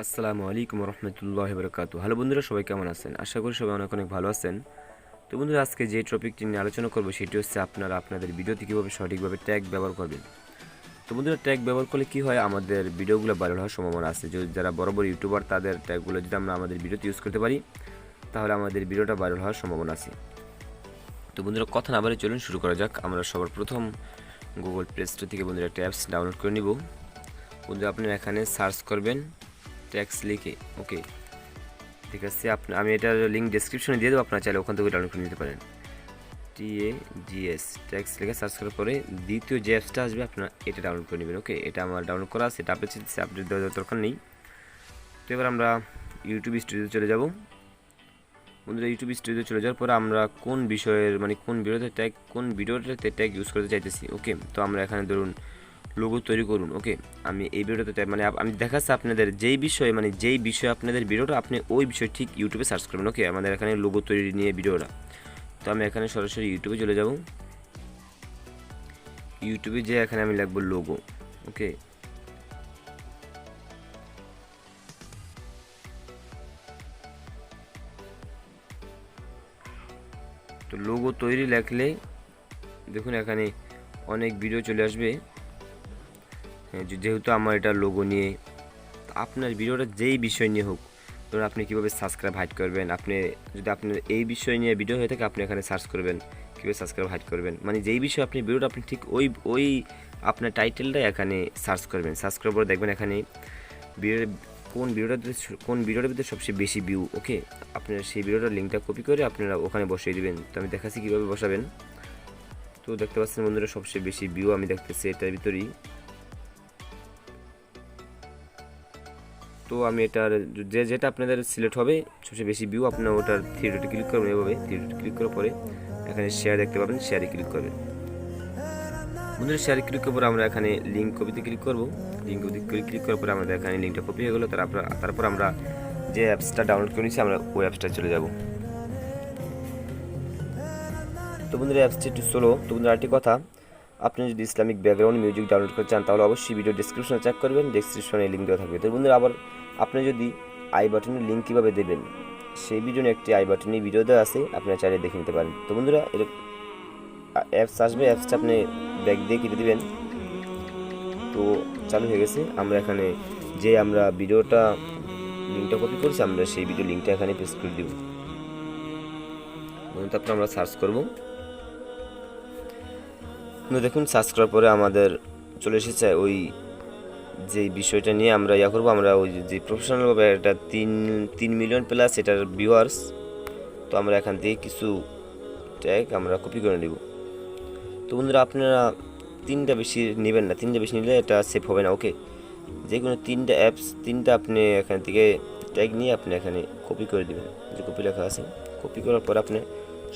আসসালামু আলাইকুম রহমতুল্লাহি বারাকাতুহু। হ্যালো বন্ধুরা, সবাই কেমন আছেন? আশা করি সবাই অনেক অনেক ভালো আছেন। তো বন্ধুরা, আজকে যে টপিকটি নিয়ে আলোচনা করবো সেটি হচ্ছে আপনারা আপনাদের ভিডিওতে কীভাবে সঠিকভাবে ট্যাগ ব্যবহার করবেন। তো বন্ধুরা, ট্যাগ ব্যবহার করলে কী হয়, আমাদের ভিডিওগুলো ভাইরাল হওয়ার সম্ভাবনা আছে। যদি যারা বড় বড় ইউটিউবার, তাদের ট্যাগগুলো যদি আমরা আমাদের ভিডিওতে ইউজ করতে পারি, তাহলে আমাদের ভিডিওটা ভাইরাল হওয়ার সম্ভাবনা আছে। তো বন্ধুরা, কথা না বাড়িয়ে চলুন শুরু করা যাক। আমরা সবার প্রথম গুগল প্লে স্টোর থেকে বন্ধুরা একটা অ্যাপস ডাউনলোড করে নিব। বন্ধুরা, আপনারা এখানে সার্চ করবেন ট্যাক্স লিখে। ওকে, ঠিক আছে। আমি এটার লিঙ্ক ডেসক্রিপশনে দিয়ে দেবো, আপনারা চাইলে ওখান থেকে ডাউনলোড করে নিতে পারেন। TAGS ট্যাক্স লিখে সার্চ করার পরে দ্বিতীয় যে অ্যাপসটা আসবে আপনারা এটা ডাউনলোড করে নেবেন। ওকে, এটা আমার ডাউনলোড করা আছে, এটা আপডেট দেওয়ার দরকার নেই। তো এবার আমরা ইউটিউব স্টুডিওতে চলে যাব। বন্ধুরা, ইউটিউব স্টুডিওতে চলে যাওয়ার পরে আমরা কোন বিষয়ের কোন ভিডিওটাতে ট্যাগ ইউজ করতে চাইতেছি। ওকে, তো আমরা এখানে ধরুন লোগো তৈরি করুন। ওকে, আমি এই ভিডিওটাতে আমি দেখাচ্ছি আপনাদের যেই বিষয়ে আপনাদের ভিডিওটা, আপনি ওই বিষয় ঠিক ইউটিউবে সার্চ করবেন। ওকে, আমাদের এখানে লোগো তৈরি নিয়ে ভিডিওটা। তো আমি এখানে সরাসরি ইউটিউবে চলে যাব। ইউটিউবে যে এখানে আমি লিখব লোগো। ওকে, তো লোগো তৈরি লেখলে দেখুন এখানে অনেক ভিডিও চলে আসবে। যেহেতু আমার এটা লোগো নিয়ে, আপনার ভিডিওটা যেই বিষয় নিয়ে হোক, ধরুন আপনি কীভাবে সাবস্ক্রাইব হাইড করবেন, যদি আপনার এই বিষয় নিয়ে ভিডিও হয়ে থাকে, আপনি এখানে সার্চ করবেন কীভাবে সাবস্ক্রাইব হাইড করবেন। যেই বিষয়ে আপনি ভিডিওটা, আপনি ঠিক ওই আপনার টাইটেলটা এখানে সার্চ করবেন। সার্চ করার পর দেখবেন এখানে কোন ভিডিওটার ভিতরে সবচেয়ে বেশি ভিউ। ওকে, আপনার সেই ভিডিওটার লিঙ্কটা কপি করে আপনারা ওখানে বসিয়ে দেবেন। তো আমি দেখাচ্ছি কীভাবে বসাবেন। তো দেখতে পাচ্ছেন বন্ধুরা, সবচেয়ে বেশি ভিউ আমি দেখতেছি এটার ভিতরেই। তো আমি এটার যেটা আপনাদের সিলেক্ট হবে সবচেয়ে বেশি ভিউ, আপনার ওটার থ্রি ডটে ক্লিক করবেন। এভাবে থ্রি ডটে ক্লিক করার পরে এখানে শেয়ার দেখতে পাবেন, শেয়ারে ক্লিক করবেন। বন্ধুরা, শেয়ারে ক্লিক করার পর আমরা এখানে লিঙ্ক কপিতে ক্লিক করব। লিঙ্ক কপিতে ক্লিক করার পরে আমাদের এখানে লিঙ্কটা কপি হয়ে গেলো। তারপর আমরা যে অ্যাপসটা ডাউনলোড করে নিয়েছি, আমরা ওই অ্যাপসটা চলে যাব। তো বন্ধুরা, অ্যাপসটি একটু স্লো। তো বন্ধুরা, আরেকটি কথা, আপনি যদি ইসলামিক ব্যাকগ্রাউন্ড মিউজিক ডাউনলোড করতে চান, তাহলে অবশ্যই ভিডিও ডেসক্রিপশনে চেক করবেন, ডেসক্রিপশনে লিঙ্ক দেওয়া থাকবে। তো বন্ধুরা, আবার আপনি যদি আই বাটনের লিঙ্ক কীভাবে দেবেন, সেই ভিডিও একটি আই বাটনে ভিডিও দেওয়া আছে, আপনারা চাইলে দেখে নিতে পারেন। তো বন্ধুরা, অ্যাপস আসবে, অ্যাপসটা আপনি ব্যাক দিয়ে কেটে দেবেন। তো চালু হয়ে গেছে। আমরা এখানে আমরা ভিডিওটা লিঙ্কটা কপি করেছি, আমরা সেই ভিডিও লিঙ্কটা এখানে পেস্ট করে দেব। তারপর আমরা সার্চ করব। দেখুন, সার্চ করার পরে আমাদের চলে এসেছে ওই যে বিষয়টা নিয়ে আমরা করবো। আমরা ওই যে প্রফেশনাল ভাবে এটা 3 মিলিয়ন প্লাস এটার ভিউয়ার্স। তো আমরা এখান থেকে কিছু ট্যাগ আমরা কপি করে নেব। তো বন্ধুরা, আপনারা 3টা বেশি নেবেন না, 3টা বেশি নিলে এটা সেভ হবে না। ওকে, যে কোনো 3টা অ্যাপস, 3টা আপনি এখান থেকে ট্যাগ নিয়ে আপনি এখানে কপি করে দেবেন। যে কপি লেখা আছে, কপি করার পর আপনি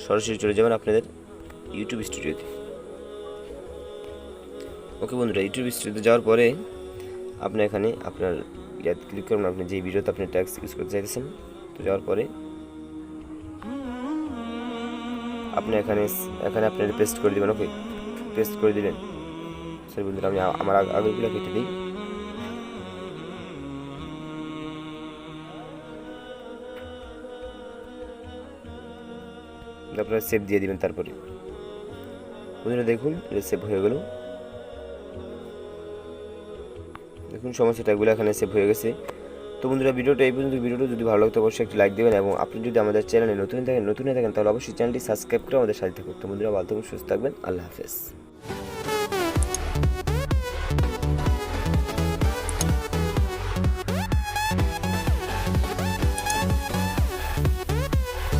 সরাসরি চলে যাবেন আপনাদের ইউটিউব স্টুডিওতে। ওকে বন্ধুরা, ইউটিউব স্টুডিওতে যাওয়ার পরে আপনি এখানে আপনার ক্লিক করবেন, আপনি যে ভিডিওতে আপনি ট্যাক্স ইউজ করতে চাইতেছেন। তো যাওয়ার পরে আপনি এখানে আপনি পেস্ট করে দেবেন। ওকে, পেস্ট করে দিলেন। সরি বন্ধুরা, আমি আমার আগেরগুলো কেটে দিই। আপনারা সেভ দিয়ে দিবেন। তারপরে বন্ধুরা দেখুন, এটা সেভ হয়ে গেল। দেখুন, সমস্ত ট্যাগগুলো এখানে সেভ হয়ে গেছে। তো বন্ধুরা, ভিডিওটা এই পর্যন্ত। ভিডিওটা যদি ভালো লাগতো অবশ্যই একটি লাইক দেবেন, এবং আপনি যদি আমাদের চ্যানেলে নতুন হয়ে থাকেন তাহলে অবশ্যই চ্যানেলটি সাবস্ক্রাইব করে আমাদের সাথে থাকুন। তো বন্ধুরা, ভালো থাকুন, সুস্থ থাকবেন। আল্লাহ হাফেজ।